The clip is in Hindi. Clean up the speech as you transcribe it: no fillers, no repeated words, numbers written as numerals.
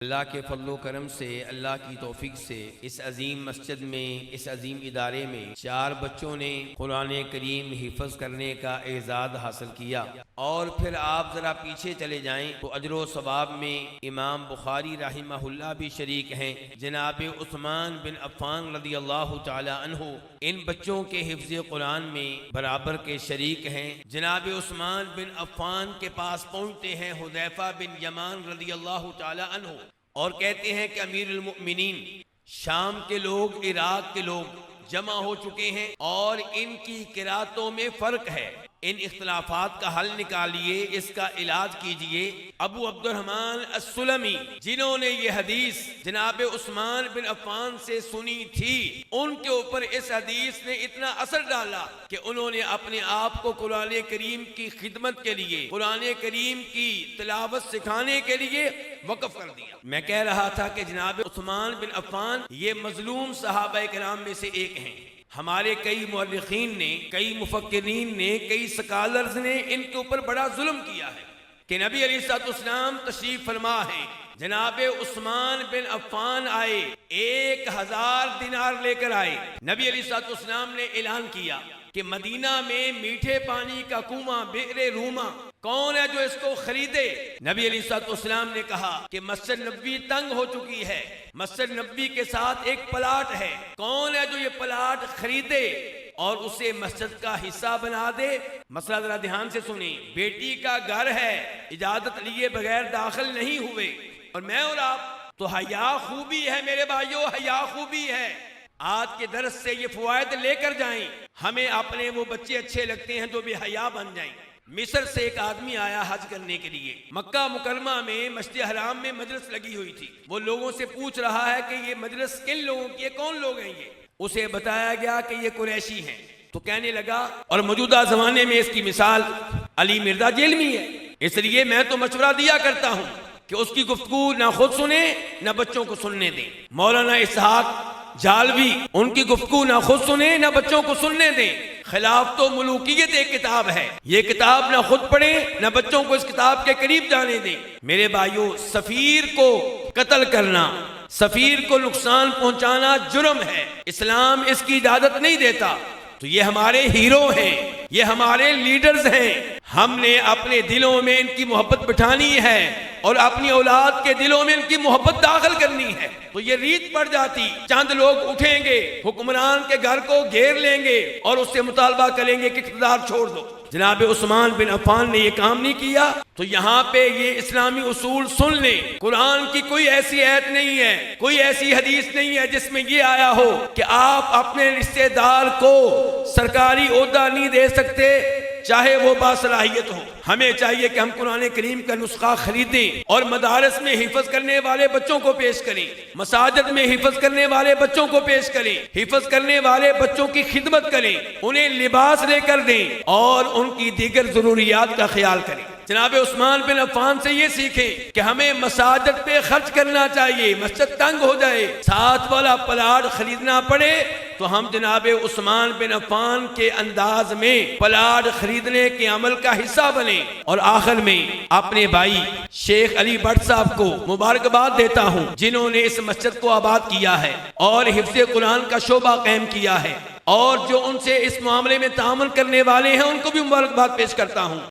अल्लाह के फजलो करम से, अल्लाह की तौफीक से इस अजीम मस्जिद में, इस अजीम इदारे में 4 बच्चों ने कुरान करीम हिफ्ज करने का एजाज़ हासिल किया। और फिर आप ज़रा पीछे चले जाएं तो अजर सवाब में इमाम बुखारी रहमहुल्लाह भी शरीक हैं। जनाब उस्मान बिन अफ़्फ़ान रज़ियल्लाहु तआला अन्हु इन बच्चों के हिफ्ज़ कुरान में बराबर के शरीक हैं। जनाब उस्मान बिन अफ़्फ़ान के पास पहुँचते हैं हुज़ैफ़ा बिन यमान रज़ियल्लाहु तआला अन्हु और कहते हैं कि अमीरुल मुमिनीन, शाम के लोग, इराक के लोग जमा हो चुके हैं और इनकी किरातों में फ़र्क है। इन इख्तिलाफात का हल निकालिए, इसका इलाज कीजिए। अबू अब्दुर्रहमान अस्सुलमी, जिन्होंने ये हदीस जनाब उस्मान बिन अफ़्फ़ान से सुनी थी, उनके ऊपर इस हदीस ने इतना असर डाला कि उन्होंने अपने आप को कुरान करीम की खिदमत के लिए, कुरान करीम की तिलावत सिखाने के लिए वक़्फ़ कर दिया। मैं कह रहा था कि जनाब उस्मान बिन अफ़्फ़ान ये मजलूम सहाबा किराम में से एक हैं। हमारे कई मुअल्लिखीन ने, कई मुफक्किरीन ने, कई स्कॉलर्स ने इनके ऊपर बड़ा जुल्म किया है कि नबी अलैहिस्सलाम तशरीफ फरमा है, जनाब उस्मान बिन अफ़्फ़ान आए, 1000 दिनार लेकर आए। नबी अलैहिस्सलाम ने ऐलान किया कि मदीना में मीठे पानी का कुआं, बि'r रूमा, कौन है जो इसको खरीदे। नबी अलैहिस्सलाम ने कहा कि मस्जिद नबवी तंग हो चुकी है, मस्जिद नबवी के साथ एक प्लाट है, कौन है जो ये प्लाट खरीदे और उसे मस्जिद का हिस्सा बना दे। मसला जरा ध्यान से सुनी, बेटी का घर है, इजाजत लिए बगैर दाखिल नहीं हुए, और मैं और आप तो हया खूबी है मेरे भाइयों, हया खूबी है। आज के दर्स से ये फवायद लेकर जाएं। हमें अपने वो बच्चे अच्छे लगते हैं जो बेहया बन जाएं। मिस्र से एक आदमी आया हज करने के लिए, मक्का मुकरमा में मस्जिद हराम में मजलिस लगी हुई थी। वो लोगों से पूछ रहा है कि ये मजलिस किन लोगों की है, कौन लोग हैं ये। उसे बताया गया कि ये कुरैशी हैं। तो कहने लगा, और मौजूदा जमाने में इसकी मिसाल अली मिर्जा जेलमी है, इसलिए मैं तो मशवरा दिया करता हूँ कि उसकी गुफ्तगू ना खुद सुने ना बच्चों को सुनने दें। मौलाना इसहाक जालवी, उनकी गुफ्तगू ना खुद सुने ना बच्चों को सुनने दें। खिलाफ तो मुलूकियत एक किताब है, ये किताब ना खुद पढ़े ना बच्चों को इस किताब के करीब जाने दें। मेरे भाइयों, सफीर को कत्ल करना, सफीर को नुकसान पहुंचाना जुर्म है, इस्लाम इसकी इजाजत नहीं देता। तो ये हमारे हीरो हैं, ये हमारे लीडर्स हैं। हमने अपने दिलों में इनकी मोहब्बत बिठानी है और अपनी औलाद के दिलों में इनकी मोहब्बत दाखिल करनी है। तो ये रीत पड़ जाती, चंद लोग उठेंगे, हुक्मरान के घर को घेर लेंगे और उससे मुतालबा करेंगे कि इक़्तिदार छोड़ दो। जनाब उस्मान बिन अफ़्फ़ान ने ये काम नहीं किया। तो यहाँ पे ये इस्लामी उसूल सुन लें। कुरान की कोई ऐसी आयत नहीं है, कोई ऐसी हदीस नहीं है जिसमें ये आया हो कि आप अपने रिश्तेदार को सरकारी ओहदा नहीं दे सकते, चाहे वो बासलाहियत हो। हमें चाहिए कि हम कुरान करीम का नुस्खा खरीदें और मदारस में हिफ्ज करने वाले बच्चों को पेश करें, मसाजिद में हिफ्ज करने वाले बच्चों को पेश करें, हिफ्ज करने वाले बच्चों की खिदमत करें, उन्हें लिबास लेकर दें और उनकी दीगर जरूरियात का ख्याल करें। जनाब उस्मान बिन अफ़्फ़ान से ये सीखें कि हमें मसाजिद पे खर्च करना चाहिए। मस्जिद तंग हो जाए, साथ वाला प्लाट खरीदना पड़े तो हम जनाब उस्मान बिन अफ़्फ़ान के अंदाज में प्लाट खरीदने के अमल का हिस्सा बने। और आखिर में अपने भाई शेख अली भट्ट साहब को मुबारकबाद देता हूँ, जिन्होंने इस मस्जिद को आबाद किया है और हिफ्ज़े कुरान का शोबा कायम किया है, और जो उनसे इस मामले में तामुल करने वाले हैं उनको भी मुबारकबाद पेश करता हूँ।